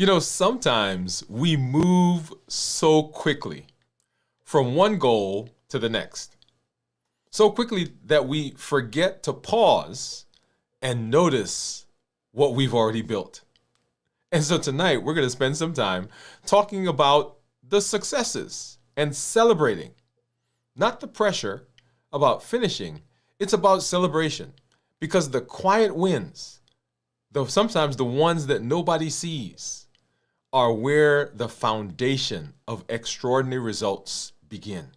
Sometimes we move so quickly from one goal to the next, so quickly that we forget to pause and notice what we've already built. And so tonight, we're going to spend some time talking about the successes and celebrating, not the pressure about finishing. It's about celebration, because the quiet wins, though sometimes the ones that nobody sees, are where the foundation of extraordinary results begin.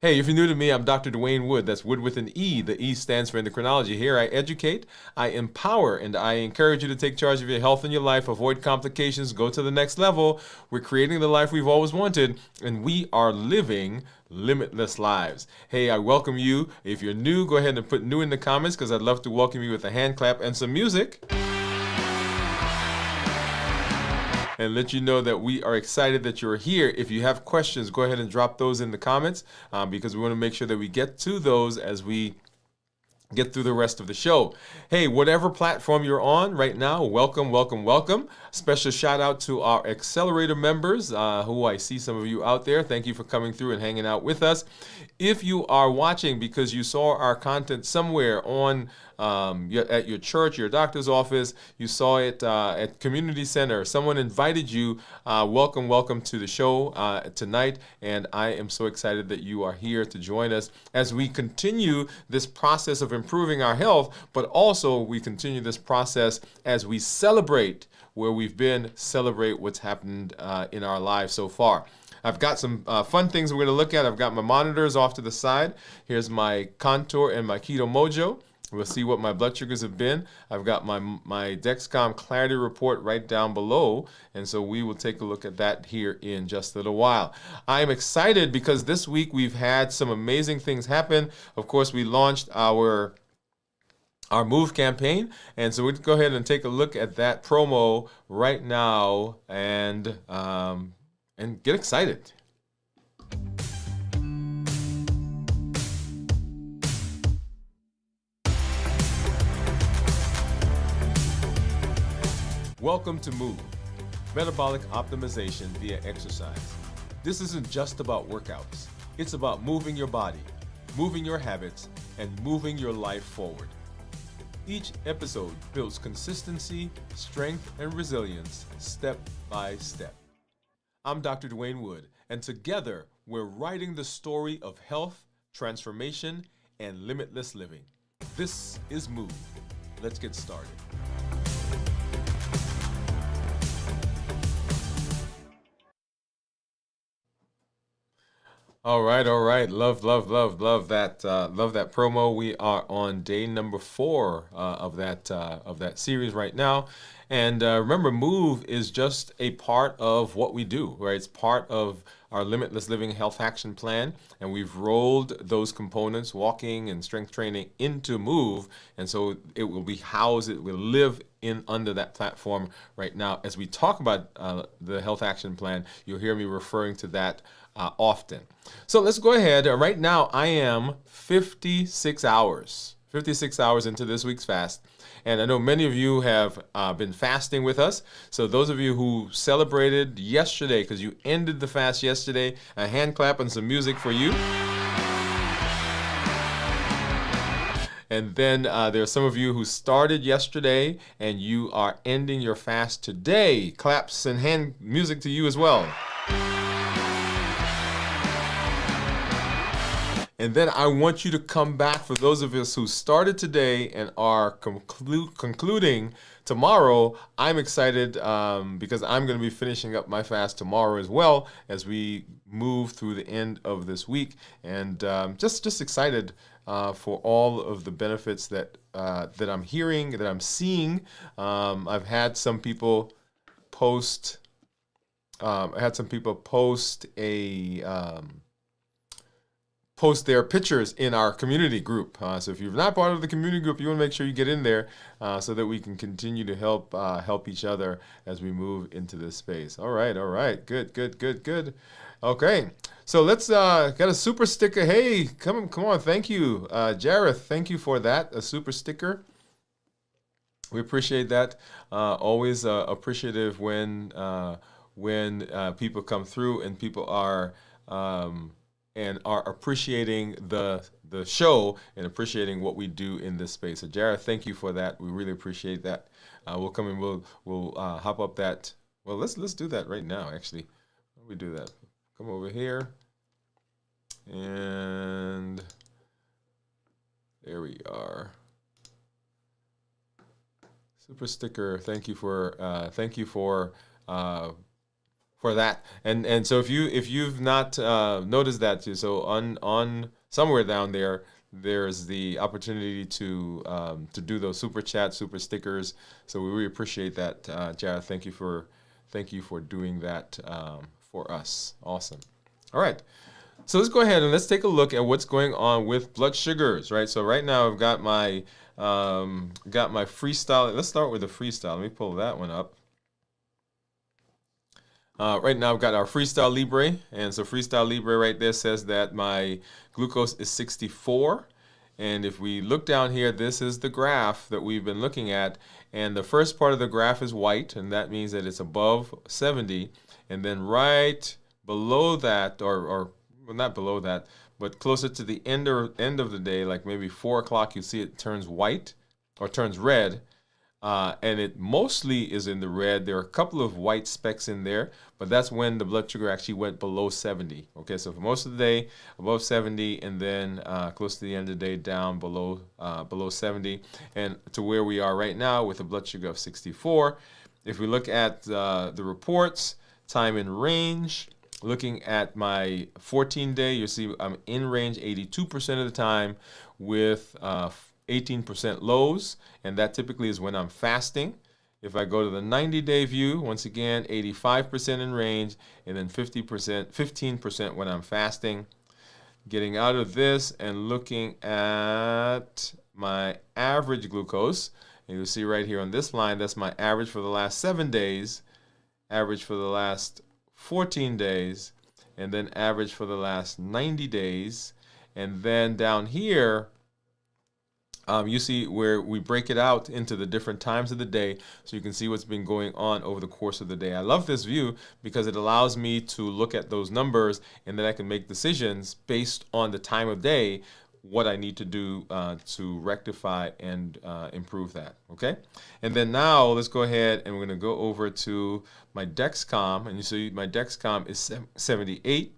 Hey, if you're new to me, I'm Dr. Dwain Woode. That's Wood with an E. The E stands for endocrinology. Here I educate, I empower, and I encourage you to take charge of your health and your life, avoid complications, go to the next level. We're creating the life we've always wanted, and we are living limitless lives. Hey, I welcome you. If you're new, go ahead and put new in the comments, because I'd love to welcome you with a hand clap and some music, and let you know that we are excited that you're here. If you have questions, go ahead and drop those in the comments, because we want to make sure that we get to those as we get through the rest of the show. Hey, whatever platform you're on right now, welcome, welcome, welcome. Special shout out to our Accelerator members, who I see some of you out there. Thank you for coming through and hanging out with us. If you are watching because you saw our content somewhere on at your church, your doctor's office, you saw it at community center, someone invited you, welcome, welcome to the show tonight. And I am so excited that you are here to join us as we continue this process of improving our health, but also we continue this process as we celebrate where we've been, celebrate what's happened in our lives so far. I've got some fun things we're going to look at. I've got my monitors off to the side. Here's my Contour and my Keto Mojo. We'll see what my blood sugars have been. I've got my Dexcom Clarity Report right down below, and so we will take a look at that here in just a little while. I am excited because this week we've had some amazing things happen. Of course, we launched our Move campaign, and so we'll go ahead and take a look at that promo right now and get excited. Welcome to Move, metabolic optimization via exercise. This isn't just about workouts. It's about moving your body, moving your habits, and moving your life forward. Each episode builds consistency, strength, and resilience step by step. I'm Dr. Dwain Woode, and together we're writing the story of health, transformation, and limitless living. This is Move. Let's get started. All right. Love that promo. We are on day number 4 of that series right now. And remember, Move is just a part of what we do, right? It's part of our Limitless Living Health Action Plan, and we've rolled those components, walking and strength training, into Move, and so it will be housed, it will live in under that platform right now. As we talk about the Health Action Plan, you'll hear me referring to that often. So let's go ahead. Right now, I am 56 hours into this week's fast. And I know many of you have been fasting with us. So those of you who celebrated yesterday, because you ended the fast yesterday, a hand clap and some music for you. And then there are some of you who started yesterday and you are ending your fast today. Claps and hand music to you as well. And then I want you to come back for those of us who started today and are concluding tomorrow. I'm excited because I'm going to be finishing up my fast tomorrow as well as we move through the end of this week. And just excited for all of the benefits that I'm hearing, that I'm seeing. I've had some people post. Post their pictures in our community group. So if you're not part of the community group, you want to make sure you get in there so that we can continue to help each other as we move into this space. All right. Good. Okay. So let's got a super sticker. Hey, come on. Thank you, Jareth. Thank you for that. A super sticker. We appreciate that. Always appreciative when people come through and people are and are appreciating the show and appreciating what we do in this space. So, Jared, thank you for that. We really appreciate that. We'll come and we'll hop up that. Well, let's do that right now. Actually, how do we do that? Come over here, and there we are. Super sticker. Thank you for that. And so if you've not noticed that too, so on somewhere down there, there's the opportunity to do those super chats, super stickers. So we really appreciate that, Jared. Thank you for doing that for us. Awesome. All right. So let's go ahead and let's take a look at what's going on with blood sugars, right? So right now I've got my freestyle. Let's start with the freestyle. Let me pull that one up. Right now I've got our Freestyle Libre, and so Freestyle Libre right there says that my glucose is 64. And if we look down here, this is the graph that we've been looking at, and the first part of the graph is white, and that means that it's above 70. And then right below that, or well, not below that, but closer to the end of the day, like maybe 4 o'clock, you see it turns white or turns red. And it mostly is in the red. There are a couple of white specks in there, but that's when the blood sugar actually went below 70. Okay, so for most of the day, above 70, and then close to the end of the day, down below 70, and to where we are right now with a blood sugar of 64. If we look at the reports, time in range, looking at my 14-day, you see I'm in range 82% of the time with 18% lows, and that typically is when I'm fasting. If I go to the 90-day view, once again, 85% in range, and then 15% when I'm fasting. Getting out of this and looking at my average glucose, and you'll see right here on this line, that's my average for the last 7 days, average for the last 14 days, and then average for the last 90 days. And then down here, you see where we break it out into the different times of the day, so you can see what's been going on over the course of the day. I love this view because it allows me to look at those numbers, and then I can make decisions based on the time of day, what I need to do to rectify and improve that, okay? And then now let's go ahead and we're going to go over to my Dexcom, and you see my Dexcom is 78.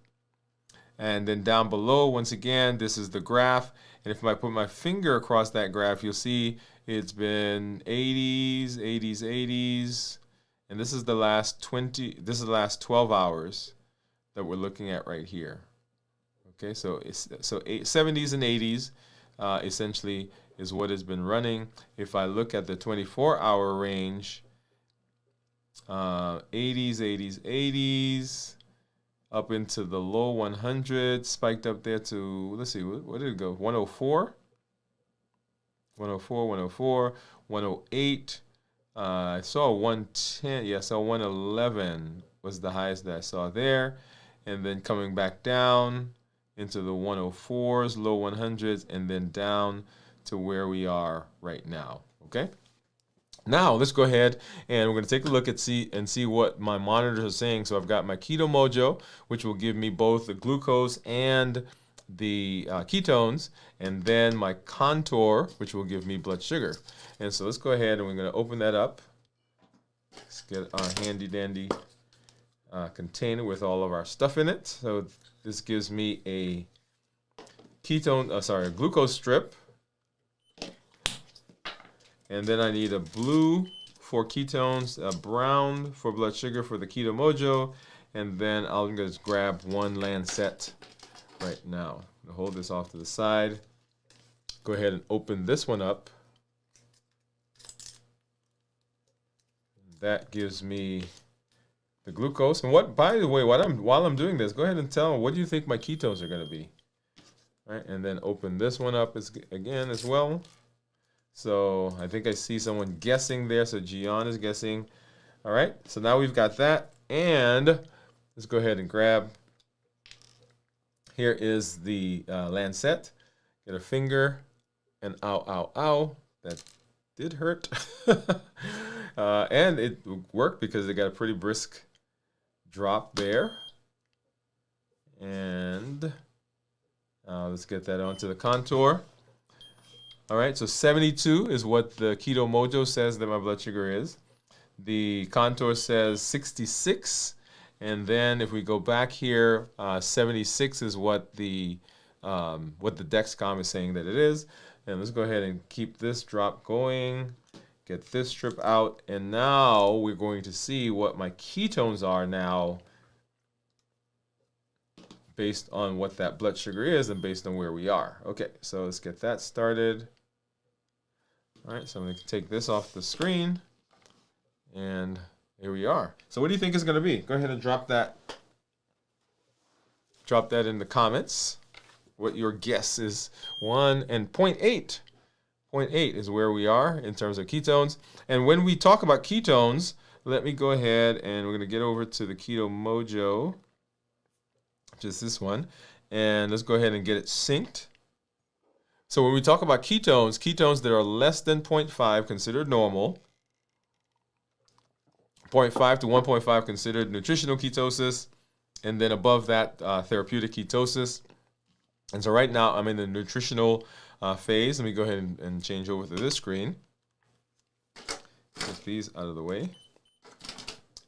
And then down below, once again, this is the graph. And if I put my finger across that graph, you'll see it's been 80s, 80s, 80s. And this is the last 12 hours that we're looking at right here. Okay, so 70s and 80s essentially is what has been running. If I look at the 24-hour range, 80s, 80s, 80s, up into the low 100s, spiked up there to, let's see, what did it go? 104? 104, 104, 108. I saw 110, yeah, I saw 111 was the highest that I saw there. And then coming back down into the 104s, low 100s, and then down to where we are right now, okay? Now let's go ahead and we're going to take a look at see what my monitors are saying. So I've got my Keto Mojo, which will give me both the glucose and the ketones, and then my Contour, which will give me blood sugar. And so let's go ahead and we're going to open that up. Let's get our handy dandy container with all of our stuff in it. So this gives me a a glucose strip. And then I need a blue for ketones, a brown for blood sugar for the Keto Mojo, and then I'm going to grab one Lancet right now. I'm going to hold this off to the side. Go ahead and open this one up. That gives me the glucose. And what, by the way, while I'm doing this, go ahead and tell me, what do you think my ketones are going to be? All right, and then open this one up again as well. So I think I see someone guessing there. So Gian is guessing. All right, so now we've got that. And let's go ahead and grab. Here is the Lancet. Get a finger and ow, ow, ow. That did hurt. And it worked because it got a pretty brisk drop there. And let's get that onto the contour. All right, so 72 is what the Keto Mojo says that my blood sugar is. The contour says 66. And then if we go back here, 76 is what the Dexcom is saying that it is. And let's go ahead and keep this drop going. Get this strip out. And now we're going to see what my ketones are now based on what that blood sugar is and based on where we are. Okay, so let's get that started. All right, so I'm going to take this off the screen. And here we are. So what do you think is going to be? Go ahead and drop that in the comments. What your guess is. 1 and 0.8. 0.8 is where we are in terms of ketones. And when we talk about ketones, let me go ahead and we're going to get over to the Keto Mojo, which is this one. And let's go ahead and get it synced. So when we talk about ketones that are less than 0.5 considered normal. 0.5 to 1.5 considered nutritional ketosis, and then above that, therapeutic ketosis. And so right now, I'm in the nutritional phase. Let me go ahead and change over to this screen. Get these out of the way.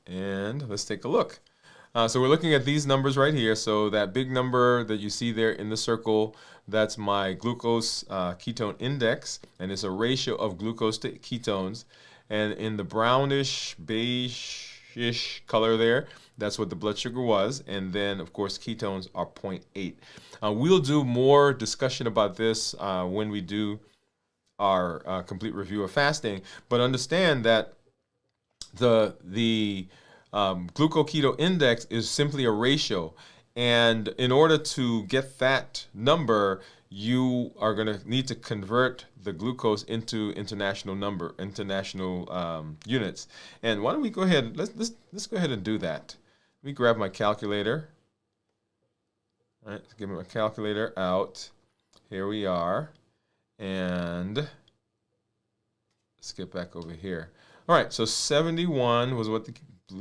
And let's take a look. So we're looking at these numbers right here. So that big number that you see there in the circle, that's my glucose ketone index, and it's a ratio of glucose to ketones. And in the brownish, beige-ish color there, that's what the blood sugar was. And then, of course, ketones are 0.8. We'll do more discussion about this when we do our complete review of fasting. But understand that the glucoketo index is simply a ratio. And in order to get that number, you are going to need to convert the glucose into international units. And why don't we go ahead? Let's go ahead and do that. Let me grab my calculator. All right, let's get my calculator out. Here we are, and let's get back over here. All right, so 71 was what the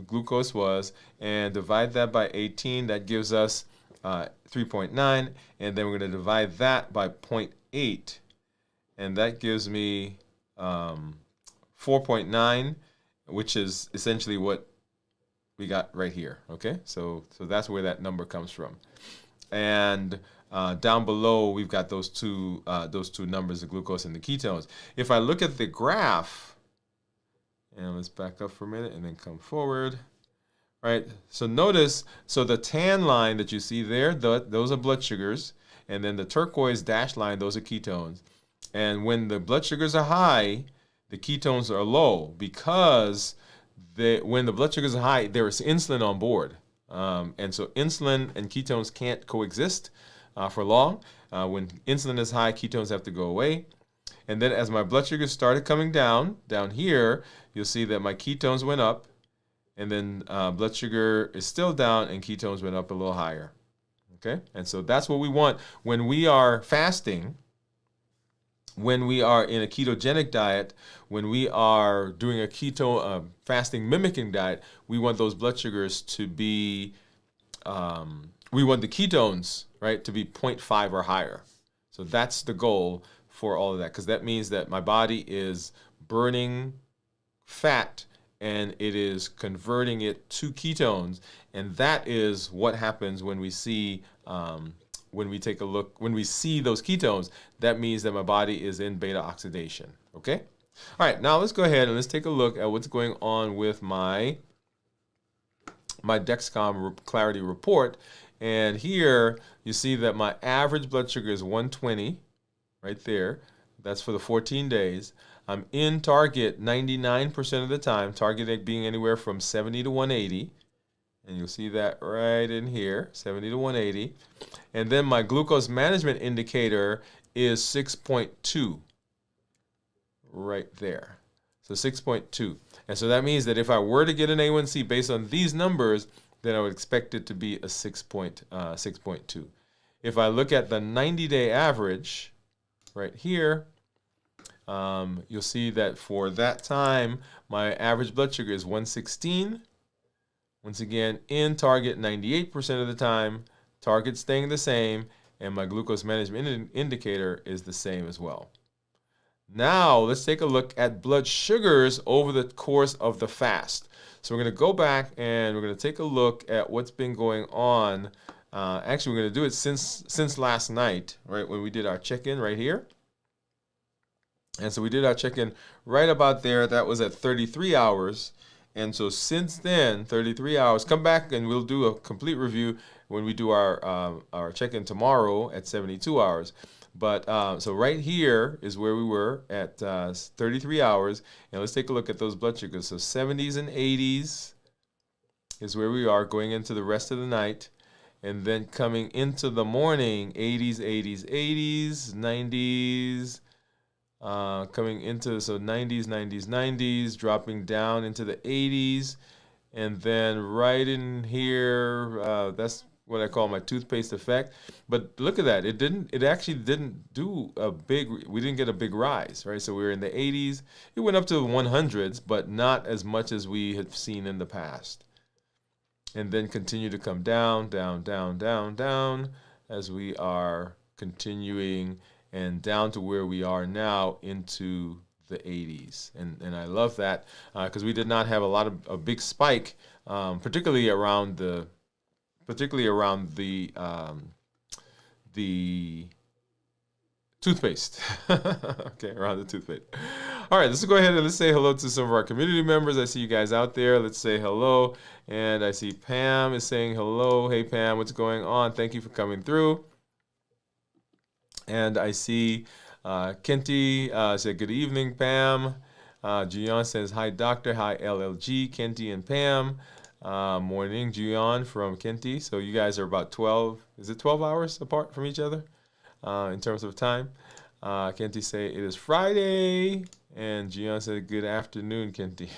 glucose was, and divide that by 18. That gives us 3.9, and then we're going to divide that by 0.8, and that gives me 4.9, which is essentially what we got right here. Okay, so that's where that number comes from. And down below, we've got those two numbers, the glucose and the ketones. If I look at the graph, and let's back up for a minute and then come forward. Right, so notice, so the tan line that you see there, those are blood sugars, and then the turquoise dashed line, those are ketones. And when the blood sugars are high, the ketones are low, because when the blood sugars are high, there is insulin on board. And so insulin and ketones can't coexist for long. When insulin is high, ketones have to go away. And then as my blood sugars started coming down here, you'll see that my ketones went up. And then blood sugar is still down and ketones went up a little higher. Okay? And so that's what we want when we are fasting, when we are in a ketogenic diet, when we are doing a keto fasting mimicking diet. We want those blood sugars to be, we want the ketones, right, to be 0.5 or higher. So that's the goal for all of that, because that means that my body is burning fat and it is converting it to ketones, and that is what happens when we see, when we take a look, when we see those ketones. That means that my body is in beta oxidation. Okay. All right. Now let's go ahead and let's take a look at what's going on with my Dexcom Clarity report. And here you see that my average blood sugar is 120, right there. That's for the 14 days. I'm in target 99% of the time, target being anywhere from 70 to 180. And you'll see that right in here, 70 to 180. And then my glucose management indicator is 6.2, right there. So 6.2. And so that means that if I were to get an A1C based on these numbers, then I would expect it to be a 6.2. If I look at the 90-day average right here, you'll see that for that time, my average blood sugar is 116. Once again, in target 98% of the time, target staying the same, and my glucose management indicator is the same as well. Now, let's take a look at blood sugars over the course of the fast. So we're going to go back and we're going to take a look at what's been going on. Actually, we're going to do it since last night, right, when we did our check-in right here. And so we did our check-in right about there. That was at 33 hours. And so since then, 33 hours, come back and we'll do a complete review when we do our check-in tomorrow at 72 hours. But so right here is where we were at 33 hours. And let's take a look at those blood sugars. So 70s and 80s is where we are going into the rest of the night. And then coming into the morning, 80s, 80s, 80s, 90s. Coming into, so 90s, 90s, 90s, dropping down into the 80s. And then right in here, that's what I call my toothpaste effect. But look at that. It actually didn't do we didn't get a big rise, right? So we were in the 80s. It went up to the 100s, but not as much as we had seen in the past. And then continue to come down, down, down, down, down, as we are continuing and down to where we are now into the 80s. And I love that because we did not have a big spike, particularly around the toothpaste. Okay, around the toothpaste. All right, let's go ahead and let's say hello to some of our community members. I see you guys out there. Let's say hello. And I see Pam is saying hello. Hey, Pam, what's going on? Thank you for coming through. And I see Kenty said, good evening, Pam. Gian says, hi, doctor. Hi, LLG, Kenty and Pam. Morning, Gian from Kenty. So you guys are about 12, is it 12 hours apart from each other in terms of time? Kenty say, it is Friday. And Gian said, good afternoon, Kenty.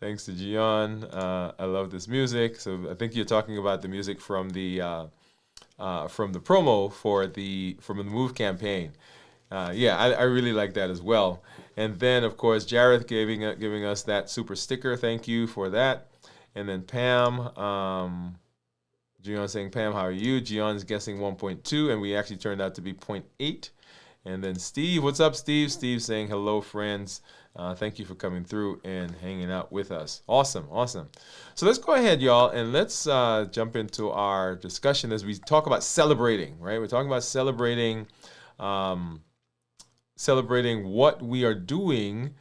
Thanks to Gian. I love this music. So I think you're talking about the music from the promo from the Move campaign. Yeah, I really like that as well. And then, of course, Jareth giving us that super sticker. Thank you for that. And then Pam, Gian saying, Pam, how are you? Gion's guessing 1.2, and we actually turned out to be 0.8. And then Steve, what's up, Steve? Steve saying, hello, friends. Thank you for coming through and hanging out with us. Awesome, awesome. So let's go ahead, y'all, and let's jump into our discussion as we talk about celebrating, right? We're talking about celebrating what we are doing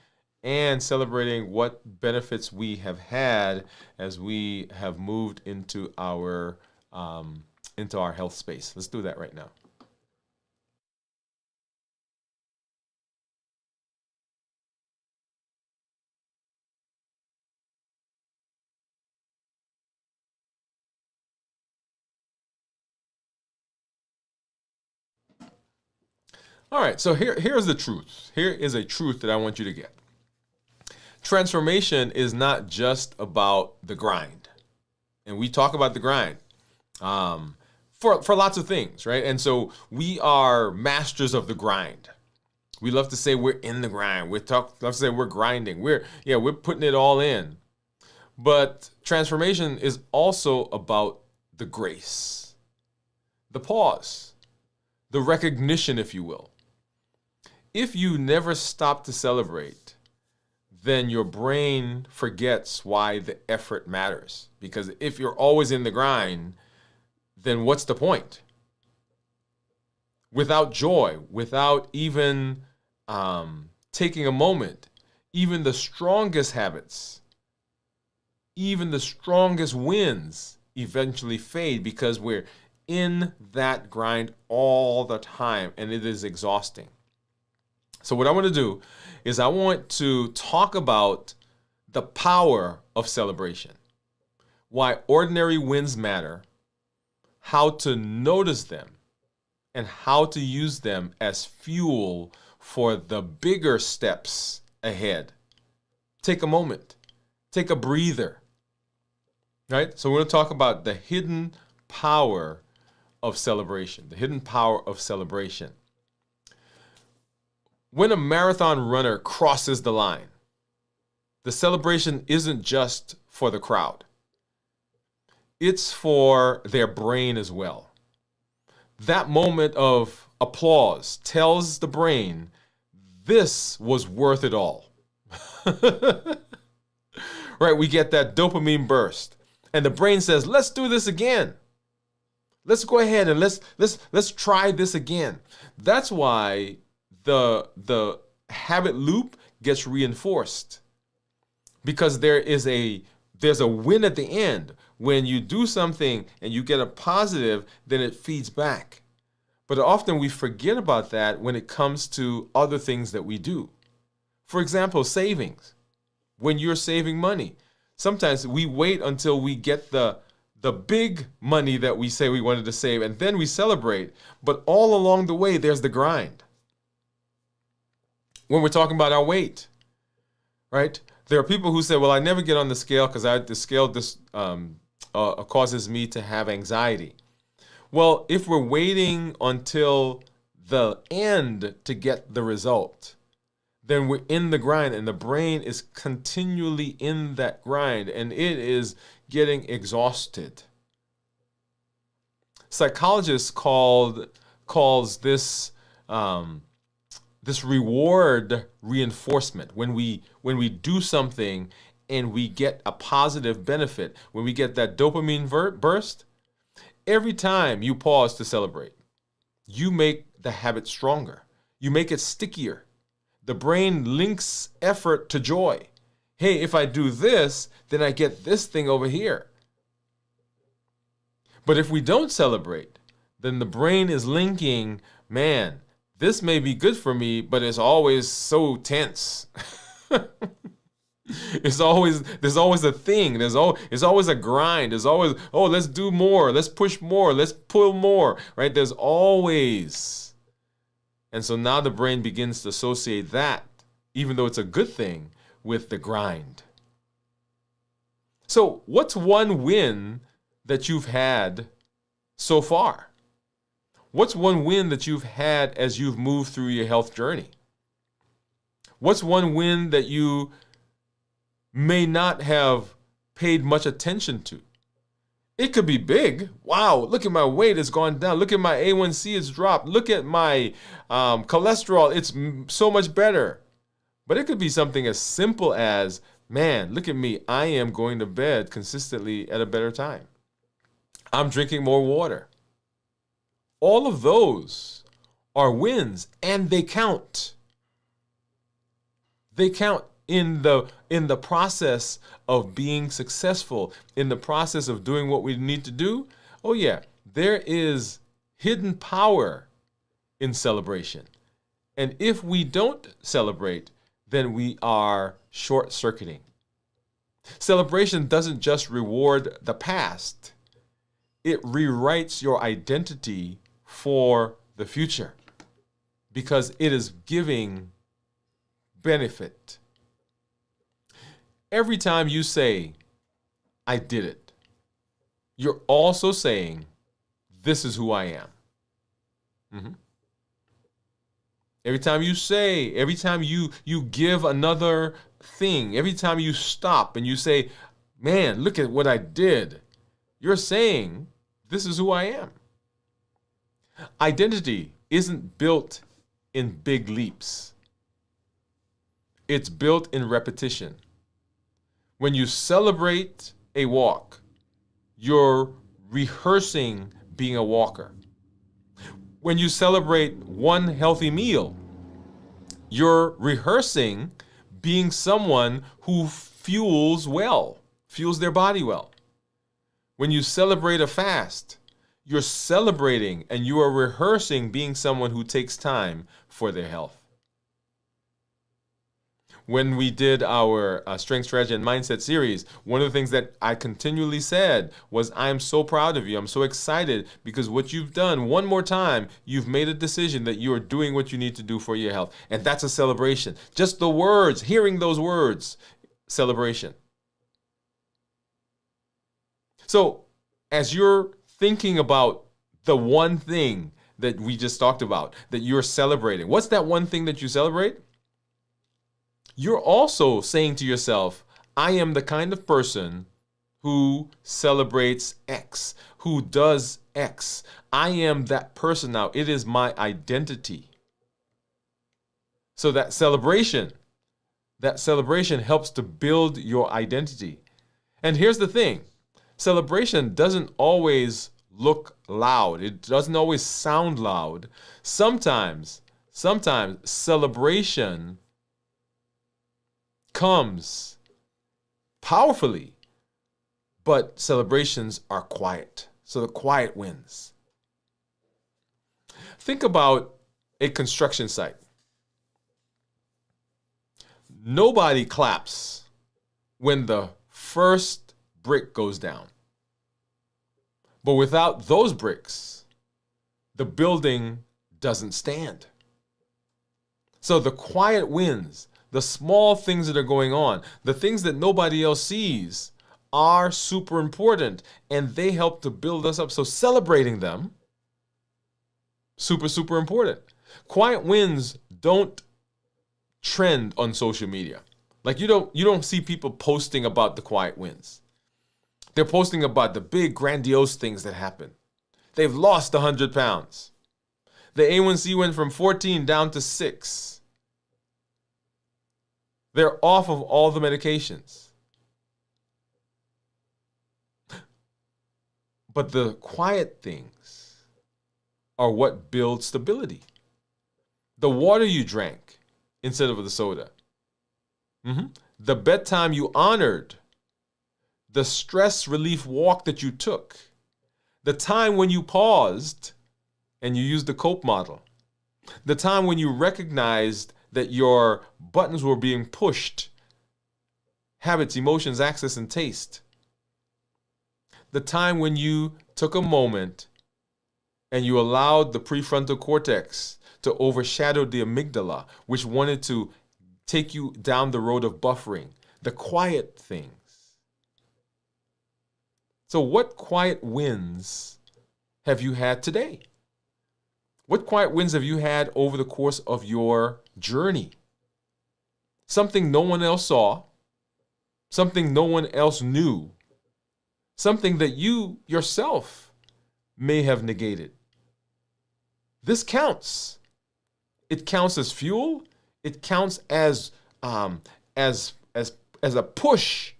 and celebrating what benefits we have had as we have moved into our health space. Let's do that right now. All right, so here's the truth. Here is a truth that I want you to get. Transformation is not just about the grind. And we talk about the grind for lots of things, right? And so we are masters of the grind. We love to say we're in the grind. Love to say we're grinding. We're putting it all in. But transformation is also about the grace, the pause, the recognition, if you will. If you never stop to celebrate, then your brain forgets why the effort matters. Because if you're always in the grind, then what's the point? Without joy, without even taking a moment, even the strongest habits, even the strongest wins eventually fade because we're in that grind all the time and it is exhausting. So what I want to do is I want to talk about the power of celebration, why ordinary wins matter, how to notice them, and how to use them as fuel for the bigger steps ahead. Take a moment, take a breather, right? So we're going to talk about the hidden power of celebration, the hidden power of celebration. When a marathon runner crosses the line, the celebration isn't just for the crowd. It's for their brain as well. That moment of applause tells the brain, this was worth it all. Right? We get that dopamine burst. And the brain says, let's do this again. Let's go ahead and let's try this again. That's why the habit loop gets reinforced. Because there's a win at the end. When you do something and you get a positive, then it feeds back. But often we forget about that when it comes to other things that we do. For example, savings. When you're saving money, sometimes we wait until we get the big money that we say we wanted to save, and then we celebrate. But all along the way, there's the grind. When we're talking about our weight, right? There are people who say, well, I never get on the scale because the scale causes me to have anxiety. Well, if we're waiting until the end to get the result, then we're in the grind, and the brain is continually in that grind, and it is getting exhausted. Psychologists calls this this reward reinforcement. When we do something and we get a positive benefit, when we get that dopamine burst, every time you pause to celebrate, you make the habit stronger. You make it stickier. The brain links effort to joy. Hey, if I do this, then I get this thing over here. But if we don't celebrate, then the brain is linking, man, this may be good for me, but it's always so tense. There's always a thing. It's always a grind. There's always, oh, let's do more. Let's push more. Let's pull more, right? There's always. And so now the brain begins to associate that, even though it's a good thing, with the grind. So what's one win that you've had so far? What's one win that you've had as you've moved through your health journey? What's one win that you may not have paid much attention to? It could be big. Wow, look at my weight, it's gone down. Look at my A1C, it's dropped. Look at my cholesterol, it's so much better. But it could be something as simple as, man, look at me. I am going to bed consistently at a better time. I'm drinking more water. All of those are wins, and they count. They count in the process of being successful, in the process of doing what we need to do. Oh yeah, there is hidden power in celebration. And if we don't celebrate, then we are short-circuiting. Celebration doesn't just reward the past. It rewrites your identity for the future because it is giving benefit. Every time you say, I did it, you're also saying, this is who I am. Mm-hmm. Every time you say, every time you give another thing, every time you stop and you say, man, look at what I did, you're saying, this is who I am. Identity isn't built in big leaps. It's built in repetition. When you celebrate a walk, you're rehearsing being a walker. When you celebrate one healthy meal, you're rehearsing being someone who fuels their body well. When you celebrate a fast, you're celebrating and you are rehearsing being someone who takes time for their health. When we did our Strength, Strategy, and Mindset series, one of the things that I continually said was, I'm so proud of you. I'm so excited because what you've done, one more time, you've made a decision that you are doing what you need to do for your health. And that's a celebration. Just the words, hearing those words, celebration. So as you're thinking about the one thing that we just talked about, that you're celebrating. What's that one thing that you celebrate? You're also saying to yourself, I am the kind of person who celebrates X, who does X. I am that person now. It is my identity. So that celebration helps to build your identity. And here's the thing. Celebration doesn't always look loud. It doesn't always sound loud. Sometimes celebration comes powerfully, but celebrations are quiet. So the quiet wins. Think about a construction site. Nobody claps when the first brick goes down. But without those bricks, the building doesn't stand. So the quiet wins, the small things that are going on, the things that nobody else sees are super important, and they help to build us up. So celebrating them, super, super important. Quiet wins don't trend on social media. Like you don't see people posting about the quiet wins. They're posting about the big grandiose things that happen. They've lost 100 pounds. The A1C went from 14 down to 6. They're off of all the medications. But the quiet things are what build stability. The water you drank instead of the soda. The bedtime you honored. The stress relief walk that you took. The time when you paused and you used the COPE model. The time when you recognized that your buttons were being pushed. Habits, emotions, access, and taste. The time when you took a moment and you allowed the prefrontal cortex to overshadow the amygdala, which wanted to take you down the road of buffering. The quiet things. So what quiet wins have you had today? What quiet wins have you had over the course of your journey? Something no one else saw, something no one else knew, something that you yourself may have negated. This counts. It counts as fuel. It counts as a push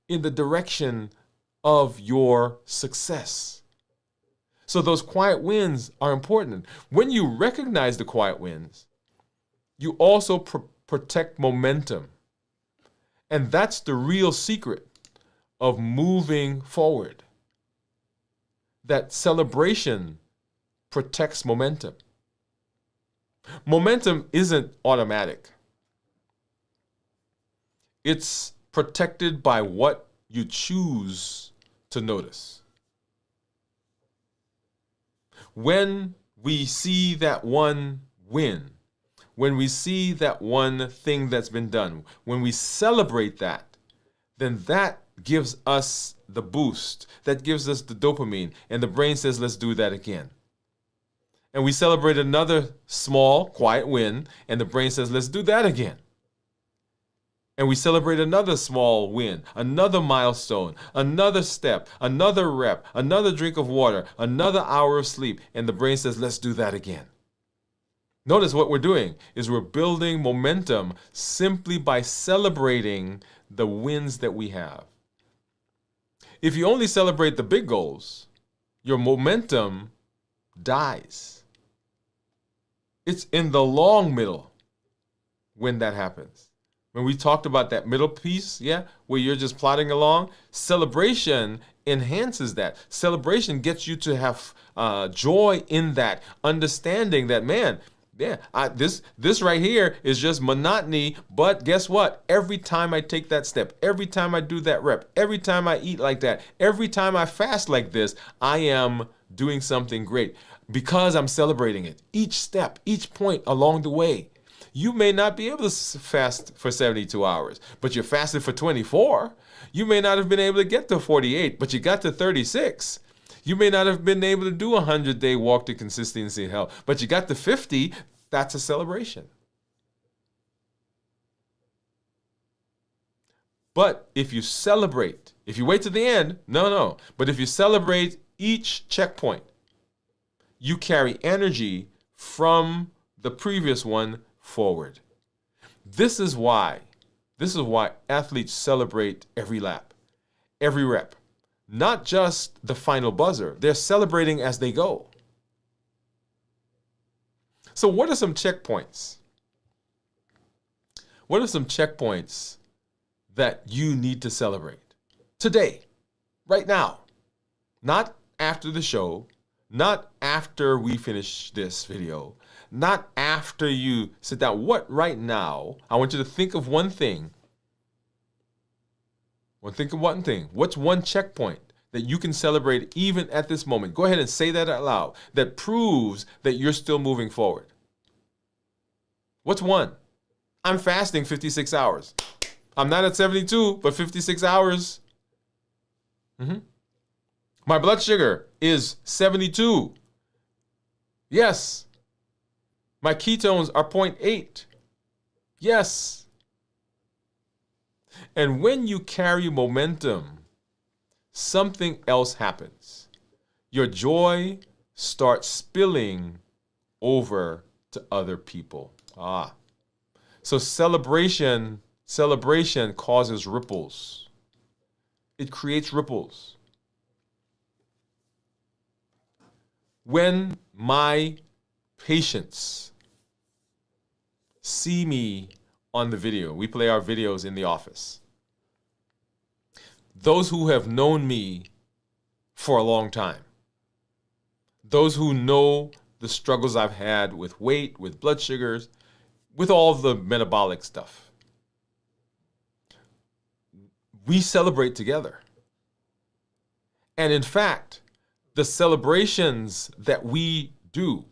in the direction of your success. So those quiet wins are important. When you recognize the quiet wins, you also protect momentum. And that's the real secret of moving forward. That celebration protects momentum. Momentum isn't automatic. It's protected by what you choose to notice. When we see that one win, when we see that one thing that's been done, when we celebrate that, then that gives us the boost, that gives us the dopamine, and the brain says, let's do that again. And we celebrate another small, quiet win, and the brain says, let's do that again. And we celebrate another small win, another milestone, another step, another rep, another drink of water, another hour of sleep, and the brain says, let's do that again. Notice what we're doing is we're building momentum simply by celebrating the wins that we have. If you only celebrate the big goals, your momentum dies. It's in the long middle when that happens. When we talked about that middle piece, where you're just plodding along, celebration enhances that. Celebration gets you to have joy in that, understanding that, this right here is just monotony, but guess what? Every time I take that step, every time I do that rep, every time I eat like that, every time I fast like this, I am doing something great because I'm celebrating it. Each step, each point along the way. You may not be able to fast for 72 hours, but you fasted for 24. You may not have been able to get to 48, but you got to 36. You may not have been able to do a 100-day walk to consistency and health, but you got to 50. That's a celebration. But if you celebrate, if you wait to the end, no. But if you celebrate each checkpoint, you carry energy from the previous one forward. This is why athletes celebrate every lap, every rep, not just the final buzzer. They're celebrating as they go. So what are some checkpoints? What are some checkpoints that you need to celebrate today, right now? Not after the show, not after we finish this video, not after you sit down. What right now? I want you to think of one thing. Think of one thing. What's one checkpoint that you can celebrate even at this moment? Go ahead and say that out loud. That proves that you're still moving forward. What's one? I'm fasting 56 hours. I'm not at 72, but 56 hours. My blood sugar is 72. Yes. My ketones are 0.8. Yes. And when you carry momentum, something else happens. Your joy starts spilling over to other people. So celebration causes ripples. It creates ripples. When my patients see me on the video, we play our videos in the office. Those who have known me for a long time, those who know the struggles I've had with weight, with blood sugars, with all the metabolic stuff, we celebrate together. And in fact, the celebrations that we do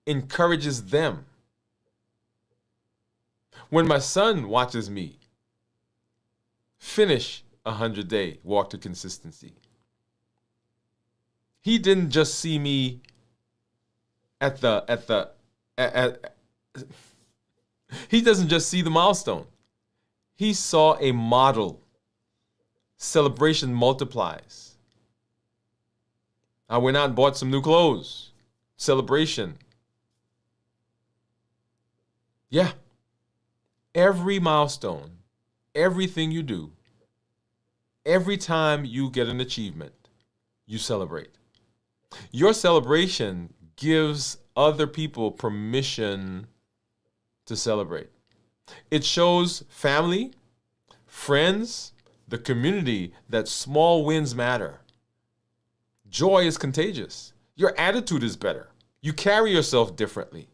encourages them. When my son watches me finish a 100-day walk to consistency, he didn't just see me he doesn't just see the milestone. He saw a model. Celebration multiplies. I went out and bought some new clothes. Celebration. Yeah. Every milestone, everything you do, every time you get an achievement, you celebrate. Your celebration gives other people permission to celebrate. It shows family, friends, the community that small wins matter. Joy is contagious. Your attitude is better. You carry yourself differently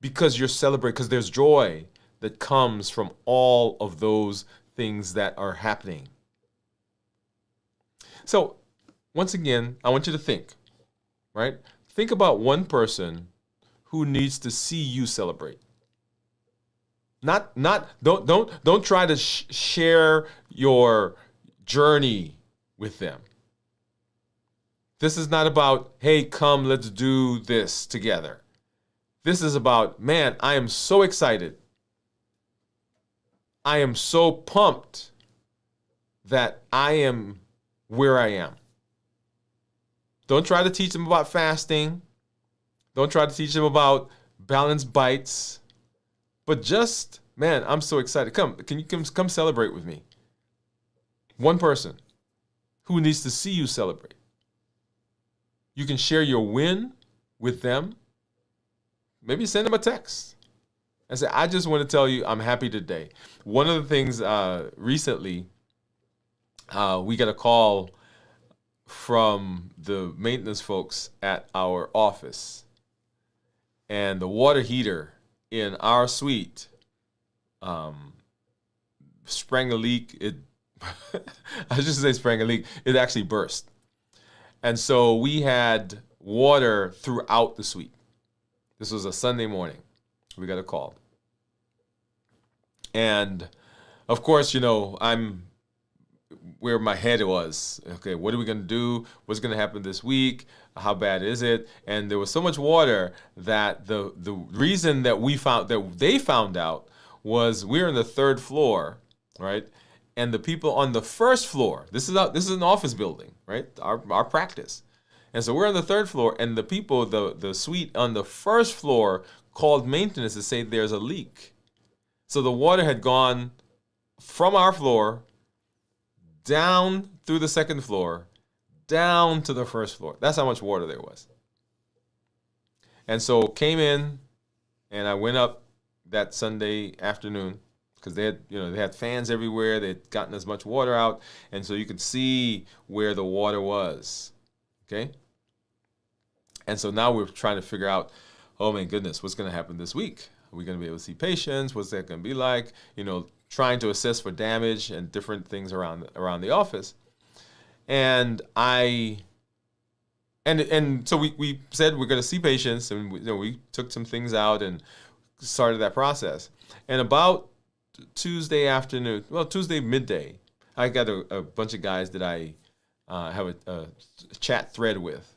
because you're celebrating, because there's joy that comes from all of those things that are happening. So, once again, I want you to think, right? Think about one person who needs to see you celebrate. Don't try to share your journey with them. This is not about, hey, come, let's do this together. This is about, man, I am so excited. I am so pumped that I am where I am. Don't try to teach them about fasting. Don't try to teach them about balanced bites. But just, man, I'm so excited. Can you come celebrate with me? One person who needs to see you celebrate. You can share your win with them. Maybe send them a text and say, I just want to tell you I'm happy today. One of the things recently, we got a call from the maintenance folks at our office, and the water heater in our suite sprang a leak. I just say sprang a leak. It actually burst. And so we had water throughout the suite. This was a Sunday morning. We got a call. And of course, you know, where my head was. Okay, what are we going to do? What's going to happen this week? How bad is it? And there was so much water that the reason that they found out was we're on the third floor, right? And the people on the first floor, this is an office building, right? Our practice. And so we're on the third floor, and the people, the suite on the first floor called maintenance to say there's a leak. So the water had gone from our floor down through the second floor, down to the first floor. That's how much water there was. And so came in, and I went up that Sunday afternoon because they had fans everywhere. They had gotten as much water out, and so you could see where the water was. Okay? And so now we're trying to figure out, oh my goodness, what's going to happen this week? Are we going to be able to see patients? What's that going to be like? Trying to assess for damage and different things around the office. And so we said we're going to see patients, and we took some things out and started that process. And about Tuesday midday, I got a bunch of guys that I have a chat thread with.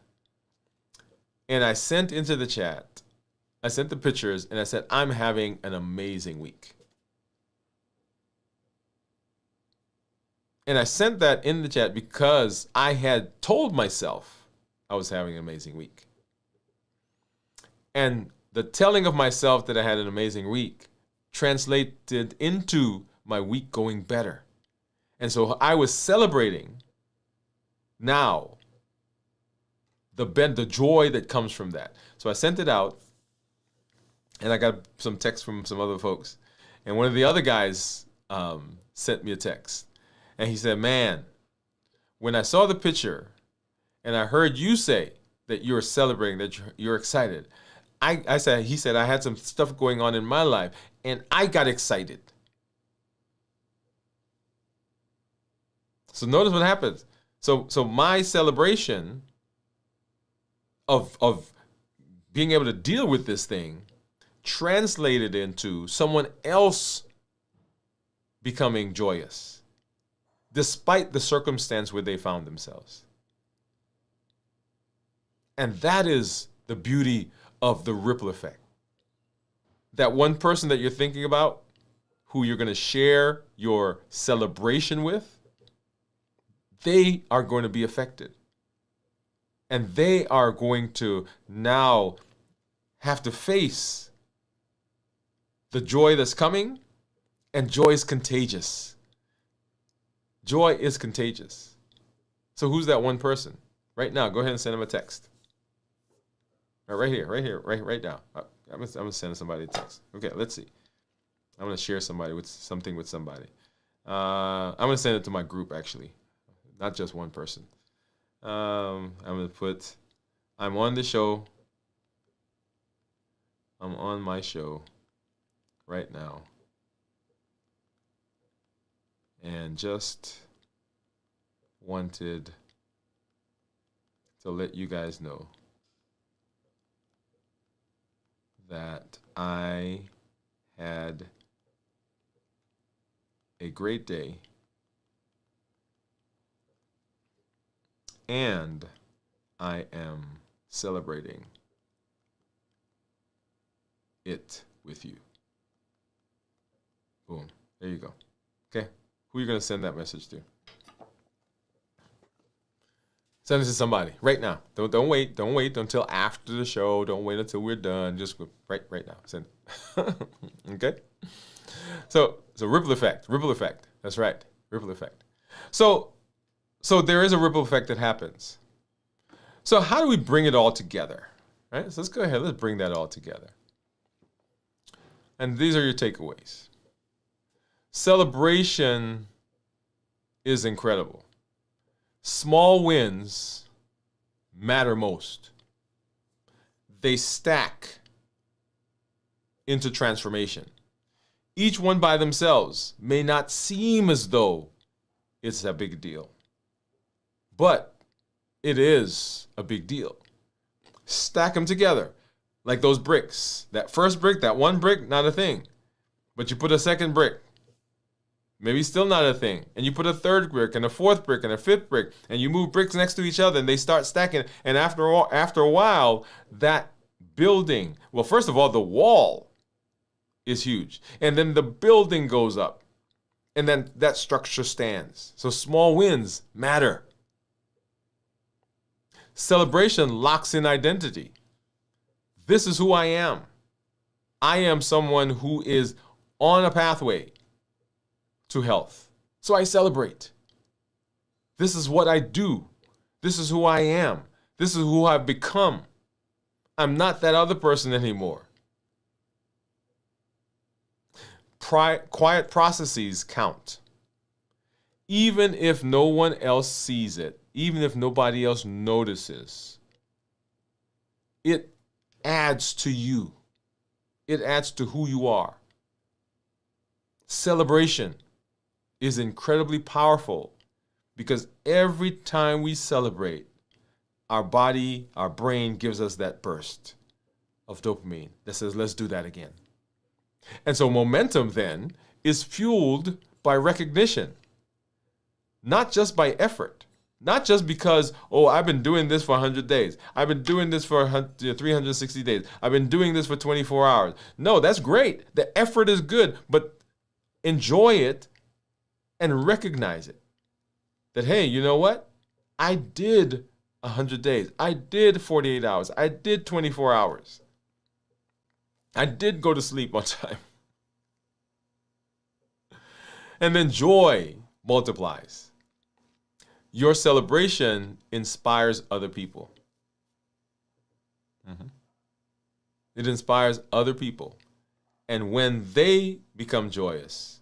And I sent into the chat, I sent the pictures, and I said, I'm having an amazing week. And I sent that in the chat because I had told myself I was having an amazing week. And the telling of myself that I had an amazing week translated into my week going better. And so I was celebrating now the joy that comes from that. So I sent it out, and I got some text from some other folks. And one of the other guys sent me a text. And he said, man, when I saw the picture and I heard you say that you're celebrating, that you're excited, he said, I had some stuff going on in my life, and I got excited. So notice what happens. So my celebration of being able to deal with this thing translated into someone else becoming joyous, despite the circumstance where they found themselves. And that is the beauty of the ripple effect. That one person that you're thinking about, who you're going to share your celebration with, they are going to be affected. And they are going to now have to face the joy that's coming, and joy is contagious. Joy is contagious. So who's that one person? Right now, go ahead and send them a text. Right here, right now. I'm gonna send somebody a text. Okay, let's see. I'm gonna share something with somebody. I'm gonna send it to my group, actually, not just one person. I'm gonna put, I'm on the show. I'm on my show right now. And just wanted to let you guys know that I had a great day, and I am celebrating it with you. Boom. There you go. Okay. Who are you going to send that message to? Send it to somebody right now. Don't wait. Don't wait until after the show. Don't wait until we're done. Just go right now. Send it. Okay? So ripple effect. Ripple effect. That's right. Ripple effect. So there is a ripple effect that happens. So how do we bring it all together? Right? So let's go ahead. Let's bring that all together. And these are your takeaways. Celebration is incredible. Small wins matter most. They stack into transformation. Each one by themselves may not seem as though it's a big deal, but it is a big deal. Stack them together like those bricks. That first brick, that one brick, not a thing. But you put a second brick, Maybe still not a thing. And you put a third brick and a fourth brick and a fifth brick, and you move bricks next to each other and they start stacking. And after a while, that building, well, first of all, the wall is huge. And then the building goes up. And then that structure stands. So small wins matter. Celebration locks in identity. This is who I am. I am someone who is on a pathway to health. So I celebrate. This is what I do. This is who I am. This is who I've become. I'm not that other person anymore. Quiet processes count. Even if no one else sees it, even if nobody else notices, it adds to you. It adds to who you are. Celebration is incredibly powerful because every time we celebrate, our body, our brain gives us that burst of dopamine that says, let's do that again. And so momentum then is fueled by recognition, not just by effort, not just because, oh, I've been doing this for 100 days. I've been doing this for 360 days. I've been doing this for 24 hours. No, that's great. The effort is good, but enjoy it and recognize it. That, hey, you know what? I did 100 days. I did 48 hours. I did 24 hours. I did go to sleep on time. And then joy multiplies. Your celebration inspires other people. It inspires other people. And when they become joyous,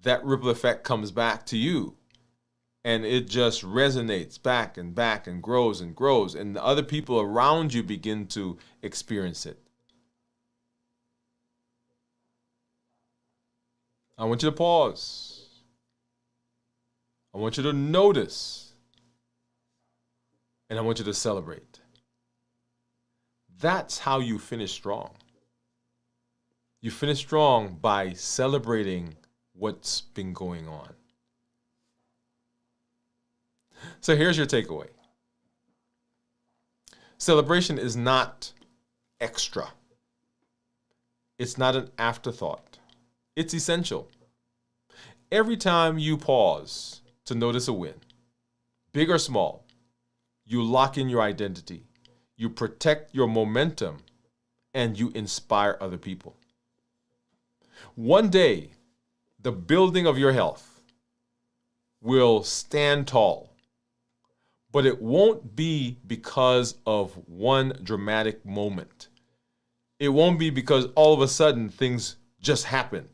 that ripple effect comes back to you. And it just resonates back and grows and grows. And the other people around you begin to experience it. I want you to pause. I want you to notice. And I want you to celebrate. That's how you finish strong. You finish strong by celebrating what's been going on. So here's your takeaway. Celebration is not extra. It's not an afterthought. It's essential. Every time you pause to notice a win, big or small, you lock in your identity, you protect your momentum, and you inspire other people. One day, the building of your health will stand tall, but it won't be because of one dramatic moment. It won't be because all of a sudden things just happened.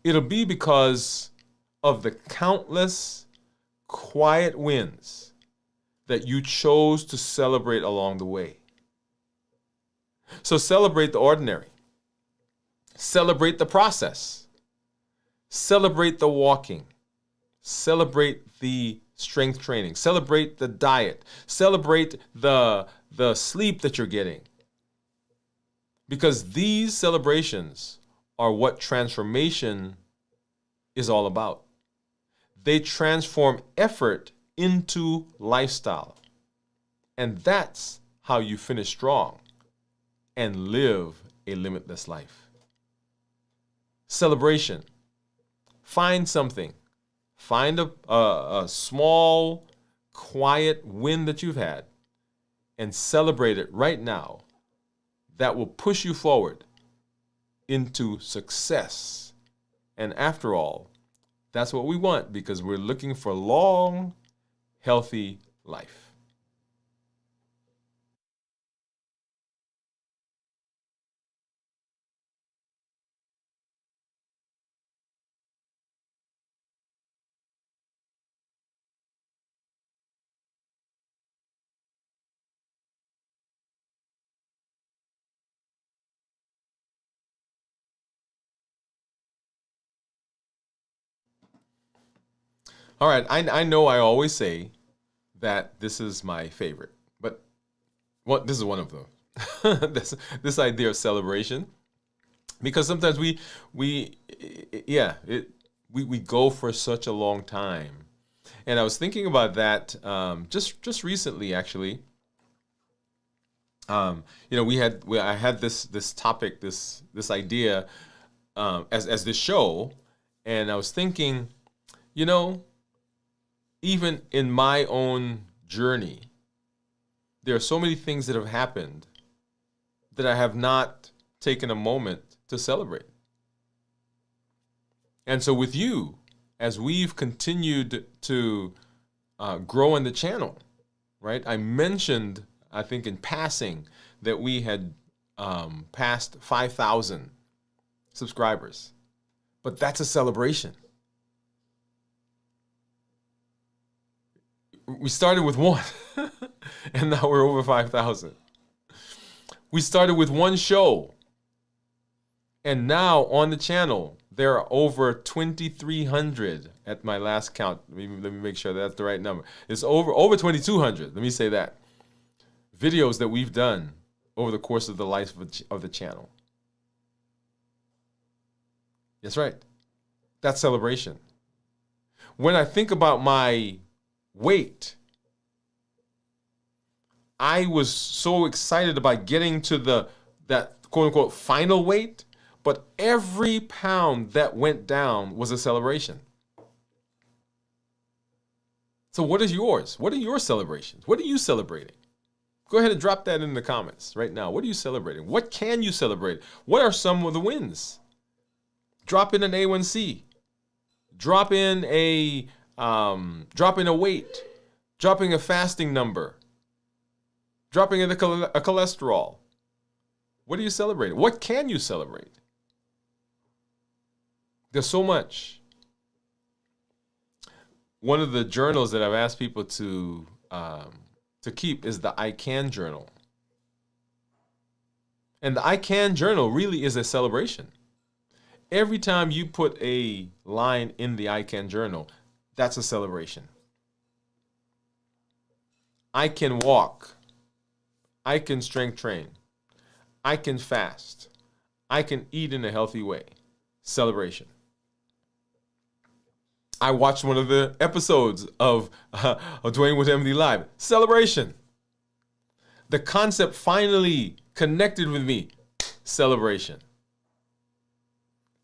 It'll be because of the countless quiet wins that you chose to celebrate along the way. So celebrate the ordinary. Celebrate the process. Celebrate the walking. Celebrate the strength training. Celebrate the diet. Celebrate the sleep that you're getting. Because these celebrations are what transformation is all about. They transform effort into lifestyle. And that's how you finish strong and live a limitless life. Celebration. Find something. Find a small, quiet win that you've had and celebrate it right now. That will push you forward into success. And after all, that's what we want because we're looking for long, healthy life. All right, I know I always say that this is my favorite, but this is one of them. This idea of celebration. because sometimes we yeah we go for such a long time. And I was thinking about that just recently, actually. I had this topic, this idea, as this show, and I was thinking, you know, even in my own journey, there are so many things that have happened that I have not taken a moment to celebrate. And so with you, as we've continued to grow in the channel, right? I mentioned, I think in passing, that we had passed 5,000 subscribers. But that's a celebration. We started with one, and now we're over 5,000. We started with one show, and now on the channel, there are over 2,300 at my last count. Let me make sure that's the right number. It's over 2,200. Let me say that. Videos that we've done over the course of the life of the channel. That's right. That's celebration. When I think about my weight, I was so excited about getting to that quote unquote final weight, but every pound that went down was a celebration. So what is yours? What are your celebrations? What are you celebrating? Go ahead and drop that in the comments right now. What are you celebrating? What can you celebrate? What are some of the wins? Drop in an A1C. Drop in a weight. Dropping a fasting number. Dropping in a cholesterol. What are you celebrating? What can you celebrate? There's so much. One of the journals that I've asked people to keep is the I Can journal. And the I Can journal really is a celebration. Every time you put a line in the I Can journal, that's a celebration. I can walk. I can strength train. I can fast. I can eat in a healthy way. Celebration. I watched one of the episodes of Dwain Woode MD Live. Celebration. The concept finally connected with me. Celebration.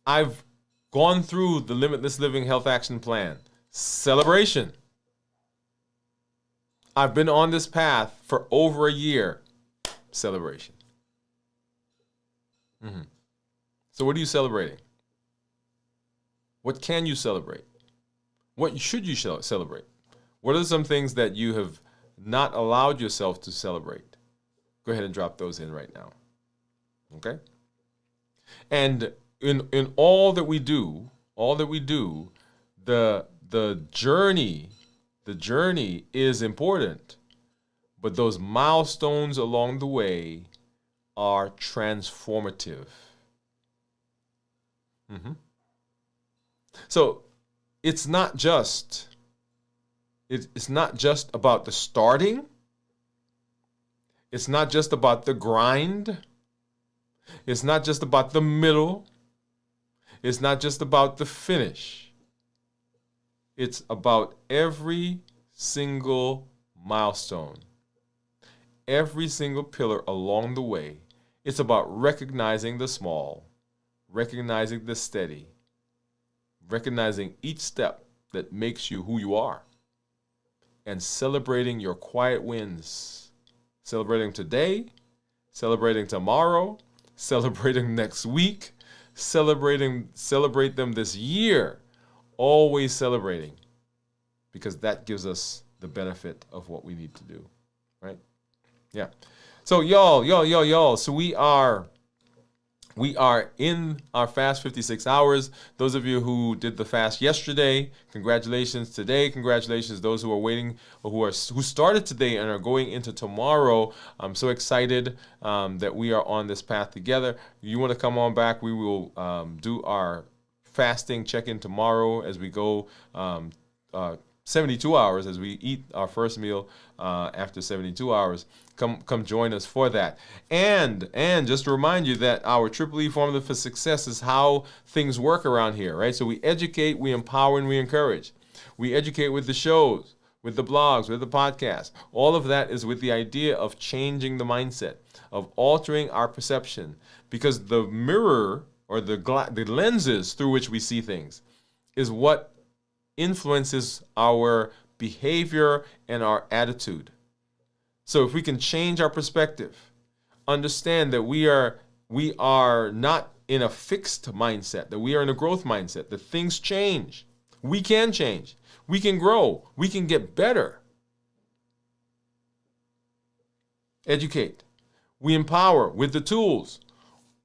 I've gone through the Limitless Living Health Action Plan. Celebration. I've been on this path for over a year. Celebration. So what are you celebrating? What can you celebrate? What should you celebrate? What are some things that you have not allowed yourself to celebrate? Go ahead and drop those in right now. Okay? And in all that we do, the journey is important, but those milestones along the way are transformative. So it's not just about the starting. It's not just about the grind. It's not just about the middle. It's not just about the finish. It's about every single milestone, every single pillar along the way. It's about recognizing the small, recognizing the steady, recognizing each step that makes you who you are, and celebrating your quiet wins. Celebrating today, celebrating tomorrow, celebrating next week, celebrate them this year. Always celebrating, because that gives us the benefit of what we need to do, right? Yeah. So y'all. So we are in our fast 56 hours. Those of you who did the fast yesterday, congratulations. Today, congratulations. Those who are waiting, or who started today and are going into tomorrow, I'm so excited that we are on this path together. You want to come on back? We will do our fasting check-in tomorrow as we go 72 hours as we eat our first meal after 72 hours. Come join us for that. And just to remind you that our Triple E formula for success is how things work around here, right? So we educate, we empower, and we encourage. We educate with the shows, with the blogs, with the podcast. All of that is with the idea of changing the mindset, of altering our perception, because the mirror or the lenses through which we see things is what influences our behavior and our attitude. So if we can change our perspective, understand that we are not in a fixed mindset, that we are in a growth mindset, that things change. We can change. We can grow. We can get better. Educate. We empower with the tools.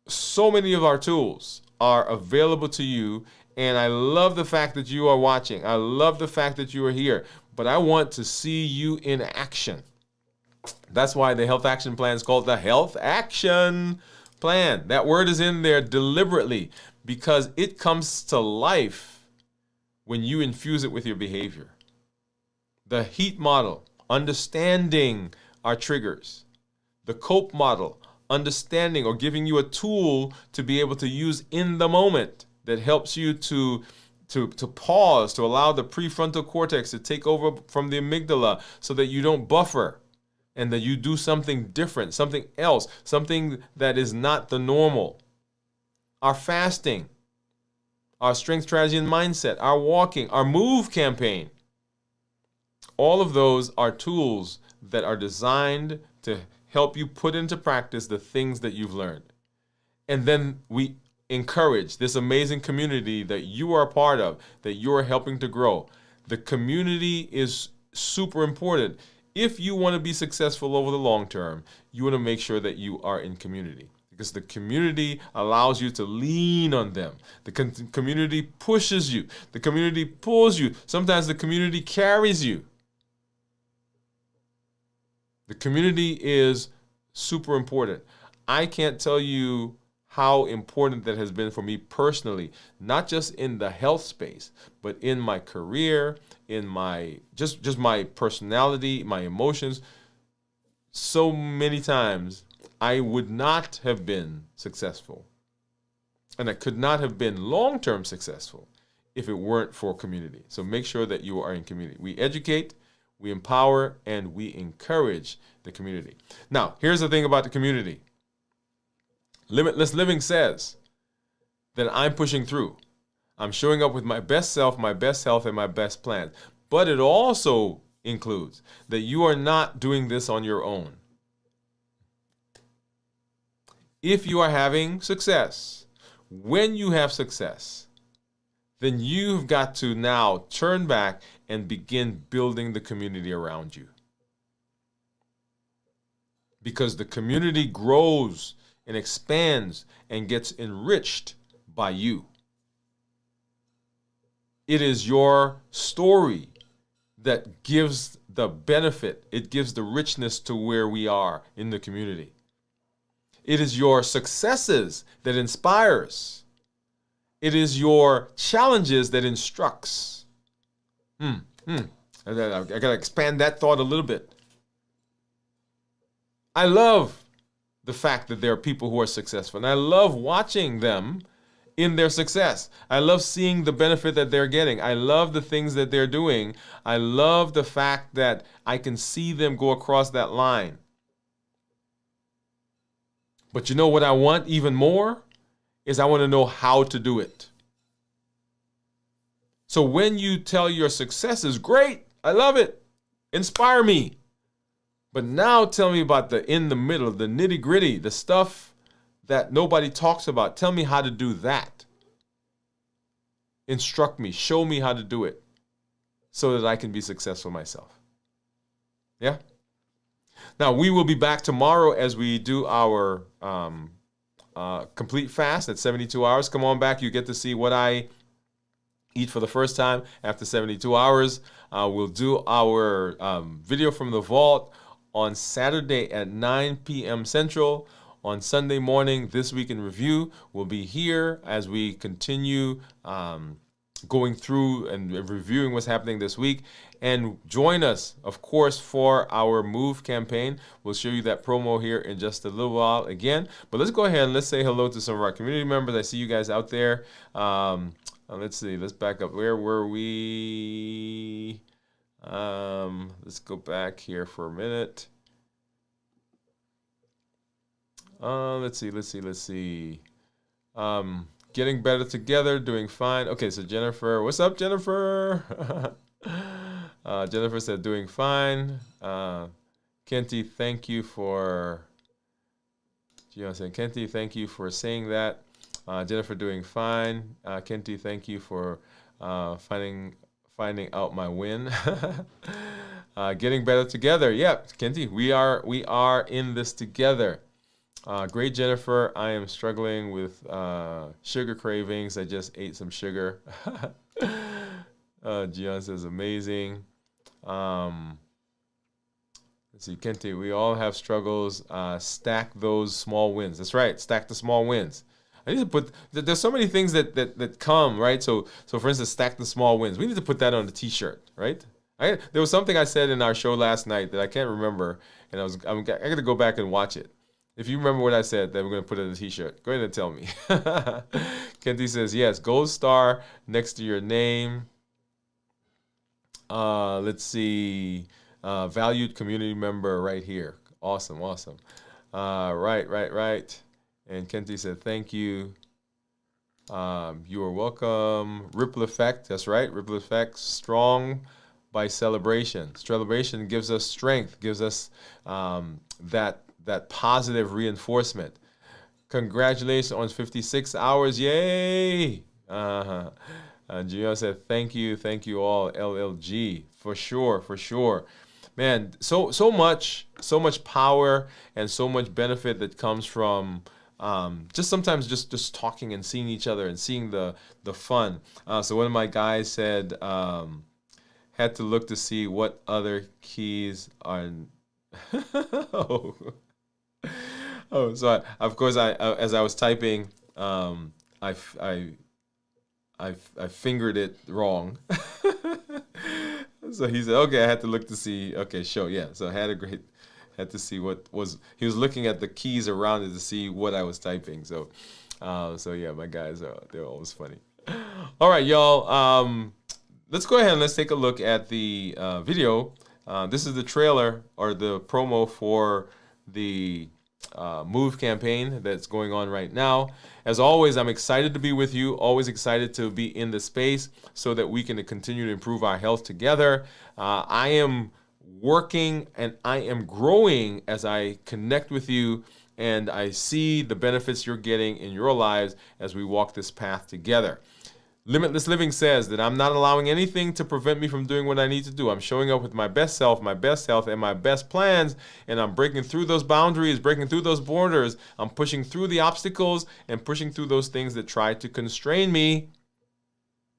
So many of our tools are available to you, and I love the fact that you are watching. I love the fact that you are here, but I want to see you in action. That's why the Health Action Plan is called the Health Action Plan. That word is in there deliberately because it comes to life when you infuse it with your behavior. The HEAT model, understanding our triggers. The COPE model, understanding or giving you a tool to be able to use in the moment that helps you to pause, to allow the prefrontal cortex to take over from the amygdala so that you don't buffer and that you do something different, something else, something that is not the normal. Our fasting, our strength, strategy, and mindset, our walking, our move campaign. All of those are tools that are designed to help you put into practice the things that you've learned. And then we encourage this amazing community that you are a part of, that you are helping to grow. The community is super important. If you want to be successful over the long term, you want to make sure that you are in community, because the community allows you to lean on them. The community pushes you. The community pulls you. Sometimes the community carries you. The community is super important. I can't tell you how important that has been for me personally, not just in the health space, but in my career, in my just my personality, my emotions. So many times I would not have been successful, and I could not have been long-term successful if it weren't for community. So make sure that you are in community. We educate, we empower, and we encourage the community. Now, here's the thing about the community. Limitless Living says that I'm pushing through. I'm showing up with my best self, my best health, and my best plans. But it also includes that you are not doing this on your own. If you are having success, when you have success, then you've got to now turn back and begin building the community around you. Because the community grows and expands and gets enriched by you. It is your story that gives the benefit, it gives the richness to where we are in the community. It is your successes that inspires. It is your challenges that instructs. I got to expand that thought a little bit. I love the fact that there are people who are successful, and I love watching them in their success. I love seeing the benefit that they're getting. I love the things that they're doing. I love the fact that I can see them go across that line. But you know what I want even more? Is I want to know how to do it. So when you tell your successes, great, I love it, inspire me. But now tell me about the in the middle, the nitty gritty, the stuff that nobody talks about. Tell me how to do that. Instruct me, show me how to do it so that I can be successful myself. Yeah? Now, we will be back tomorrow as we do our complete fast at 72 hours. Come on back. You get to see what I eat for the first time after 72 hours. We'll do our video from the vault on Saturday at 9 p.m. Central. On Sunday morning, This Week in Review will be here as we continue going through and reviewing what's happening this week. And join us, of course, for our Move campaign. We'll show you that promo here in just a little while again. But let's go ahead and let's say hello to some of our community members. I see you guys out there. Let's see. Let's back up. Where were we? Let's go back here for a minute. Let's see. Getting better together, doing fine. Okay, so Jennifer, what's up, Jennifer? Jennifer said doing fine. Kenty, thank you for. Kenty, thank you for saying that. Jennifer, doing fine. Kenty, thank you for finding out my win. Getting better together. Yep, Kenty, we are in this together. Great, Jennifer. I am struggling with sugar cravings. I just ate some sugar. Gian says amazing. Let's see, Kenty, we all have struggles. Stack those small wins. That's right. Stack the small wins. I need to put. There's so many things that come, right? So for instance, stack the small wins. We need to put that on the T-shirt, right? There was something I said in our show last night that I can't remember, and I got to go back and watch it. If you remember what I said, then we're going to put it in a T-shirt. Go ahead and tell me. Kenty says, yes, gold star next to your name. Let's see. Valued community member right here. Awesome. Right. And Kenty said, thank you. You are welcome. Ripple effect. That's right. Ripple effect. Strong by celebration. Celebration gives us strength, gives us that positive reinforcement. Congratulations on 56 hours. Yay! Gio said, thank you all, LLG. For sure. Man, so much power and so much benefit that comes from sometimes just talking and seeing each other and seeing the fun. So one of my guys said, had to look to see what other keys are. So of course as I was typing, I fingered it wrong. So he said, okay, I had to look to see. Okay, show, yeah. So I had to see what was. He was looking at the keys around it to see what I was typing. So yeah, my guys they're always funny. All right, y'all. Let's go ahead and let's take a look at the video. This is the trailer or the promo for the Move campaign that's going on right now. As always, I'm excited to be with you, always excited to be in the space so that we can continue to improve our health together. I am working and I am growing as I connect with you, and I see the benefits you're getting in your lives as we walk this path together. Limitless Living says that I'm not allowing anything to prevent me from doing what I need to do. I'm showing up with my best self, my best health, and my best plans, and I'm breaking through those boundaries, breaking through those borders. I'm pushing through the obstacles and pushing through those things that try to constrain me.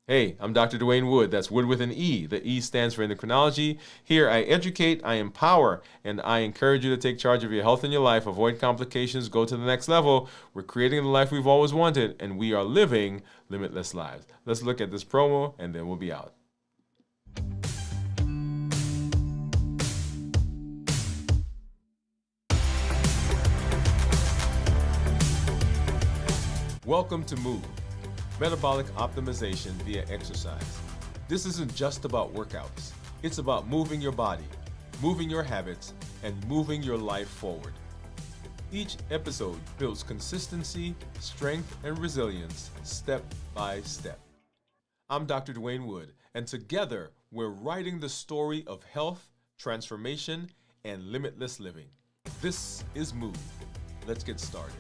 Hey, I'm Dr. Dwain Woode. That's Wood with an E. The E stands for endocrinology. Here, I educate, I empower, and I encourage you to take charge of your health and your life, avoid complications, go to the next level. We're creating the life we've always wanted, and we are living limitless lives. Let's look at this promo, and then we'll be out. Welcome to Move. Metabolic optimization via exercise. This isn't just about workouts. It's about moving your body, moving your habits, and moving your life forward. Each episode builds consistency, strength, and resilience step by step. I'm Dr. Dwain Woode, and together we're writing the story of health, transformation, and limitless living. This is Move. Let's get started.